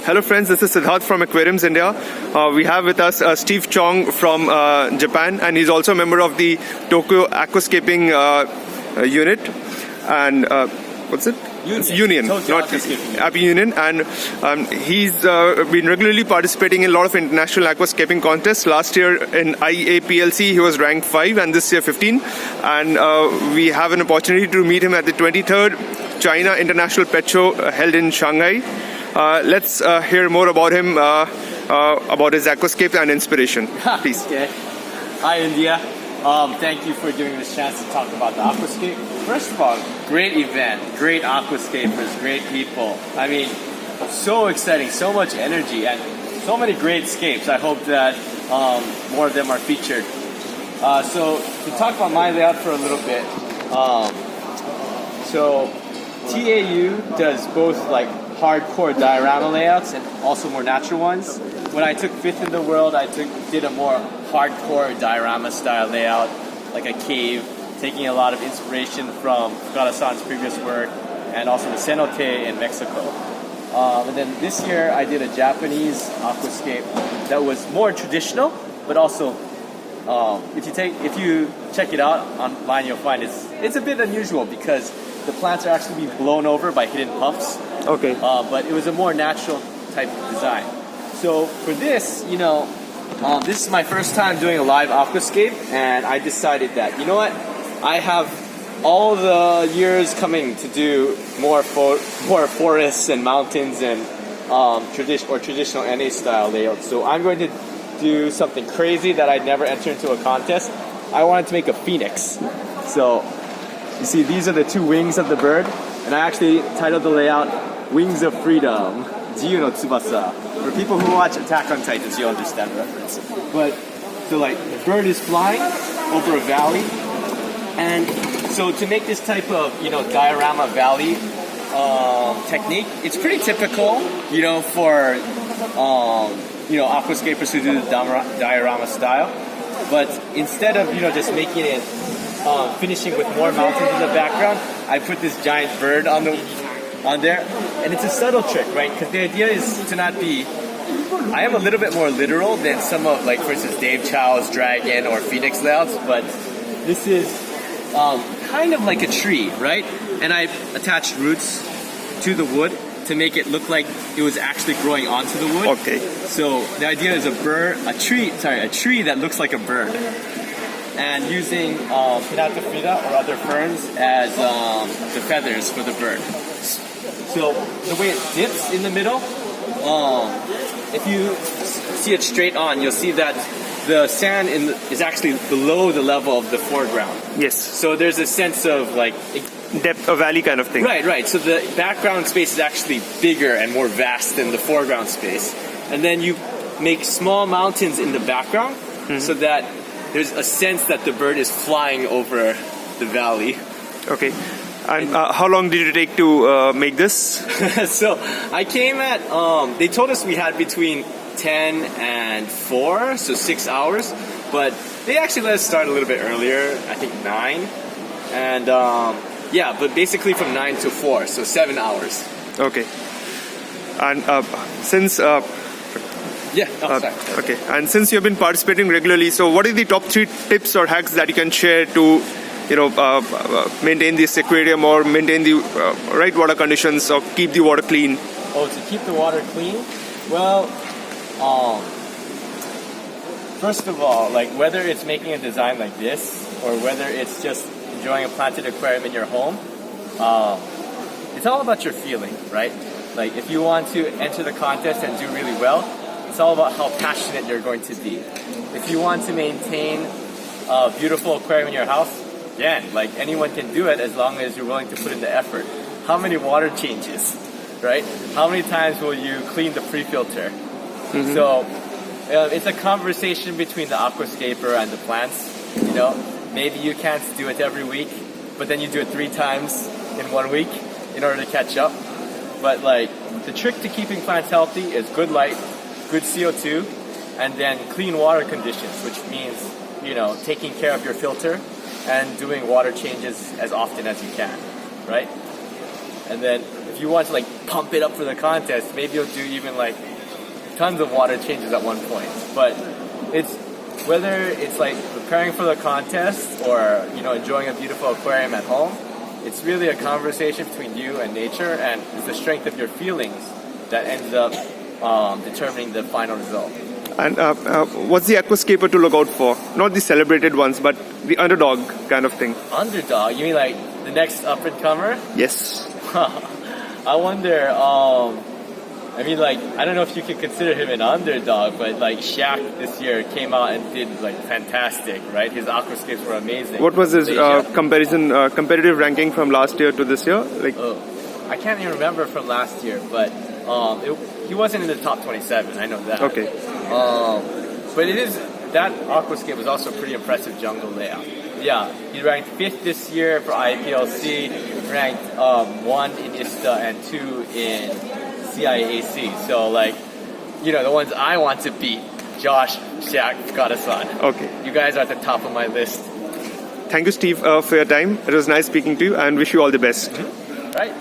Hello friends, this is Siddharth from Aquariums India. We have with us Steve Chong from Japan, and he's also a member of the Tokyo Aquascaping unit. And what's it? Union, not App Union. And he's been regularly participating in a lot of international aquascaping contests. Last year in IAPLC he was ranked 5 and this year 15. And we have an opportunity to meet him at the 23rd China International Pet Show held in Shanghai. Let's hear more about him, about his aquascape and inspiration. Please. Okay. Hi India. Thank you for giving me this chance to talk about the aquascape. First of all, great event, great aquascapers, great people. I mean, so exciting, so much energy, and so many great scapes. I hope that more of them are featured. So to talk about my layout for a little bit, so TAU does both like hardcore diorama layouts and also more natural ones. When I took 5th in the world, I did a more hardcore diorama style layout, like a cave, taking a lot of inspiration from Fukada-san's previous work and also the cenote in Mexico. And then this year I did a Japanese aquascape that was more traditional, but also if you check it out online, you'll find it's a bit unusual because the plants are actually being blown over by hidden pumps. Okay. But it was a more natural type of design. So for this, this is my first time doing a live aquascape, and I decided that, you know what, I have all the years coming to do more forests and mountains and traditional NA style layouts. So I'm going to do something crazy that I'd never enter into a contest. I wanted to make a phoenix. So you see, these are the 2 wings of the bird, and I actually titled the layout Wings of Freedom, Jiyu no Tsubasa. For people who watch Attack on Titans, you'll understand the reference. But, so like, the bird is flying over a valley, and so to make this type of, diorama valley technique, it's pretty typical, for, aquascapers who do the diorama style. But instead of, just making it finishing with more mountains in the background, I put this giant bird on there, and it's a subtle trick, right? Because the idea is to not be. I am a little bit more literal than some of, like, for instance, Dave Chow's dragon or phoenix layouts, but this is kind of like a tree, right? And I attached roots to the wood to make it look like it was actually growing onto the wood. Okay. So the idea is a tree that looks like a bird. And using Plantedaquarium or other ferns as the feathers for the bird. So the way it dips in the middle, if you see it straight on, you'll see that the sand is actually below the level of the foreground. Yes. So there's a sense of like depth, a valley kind of thing. Right. So the background space is actually bigger and more vast than the foreground space. And then you make small mountains in the background so that there's a sense that the bird is flying over the valley. Okay. And how long did it take to make this? So I came at, they told us we had between 10 and 4, so 6 hours. But they actually let us start a little bit earlier, I think 9. And but basically from 9 to 4, so 7 hours. Okay. And since... Okay. And since you've been participating regularly, so what are the top 3 tips or hacks that you can share to, maintain this aquarium or maintain the right water conditions or keep the water clean? Oh, to keep the water clean? Well, first of all, like whether it's making a design like this or whether it's just enjoying a planted aquarium in your home, it's all about your feeling, right? Like if you want to enter the contest and do really well, it's all about how passionate you're going to be. If you want to maintain a beautiful aquarium in your house, again, like anyone can do it as long as you're willing to put in the effort. How many water changes, right? How many times will you clean the pre-filter? So it's a conversation between the aquascaper and the plants. Maybe you can't do it every week, but then you do it 3 times in 1 week in order to catch up. But like the trick to keeping plants healthy is good light, good CO2, and then clean water conditions, which means, taking care of your filter and doing water changes as often as you can, right? And then if you want to like pump it up for the contest, maybe you'll do even like tons of water changes at one point. But it's whether it's like preparing for the contest or enjoying a beautiful aquarium at home, it's really a conversation between you and nature, and it's the strength of your feelings that ends up determining the final result. And what's the aquascaper to look out for? Not the celebrated ones, but the underdog kind of thing. Underdog? You mean like the next up and comer? Yes. I wonder. I mean, like, I don't know if you can consider him an underdog, but like ciac this year came out and did like fantastic, right? His aquascapes were amazing. What was his competitive ranking from last year to this year? I can't even remember from last year, but he wasn't in the top 27. I know that. Okay. But that aquascape was also a pretty impressive jungle layout. Yeah, he ranked 5th this year for IAPLC, ranked 1 in ISTA and 2 in CIAC. So the ones I want to beat, Josh, ciac, Kata-san. Okay. You guys are at the top of my list. Thank you, Steve, for your time. It was nice speaking to you, and wish you all the best. Right.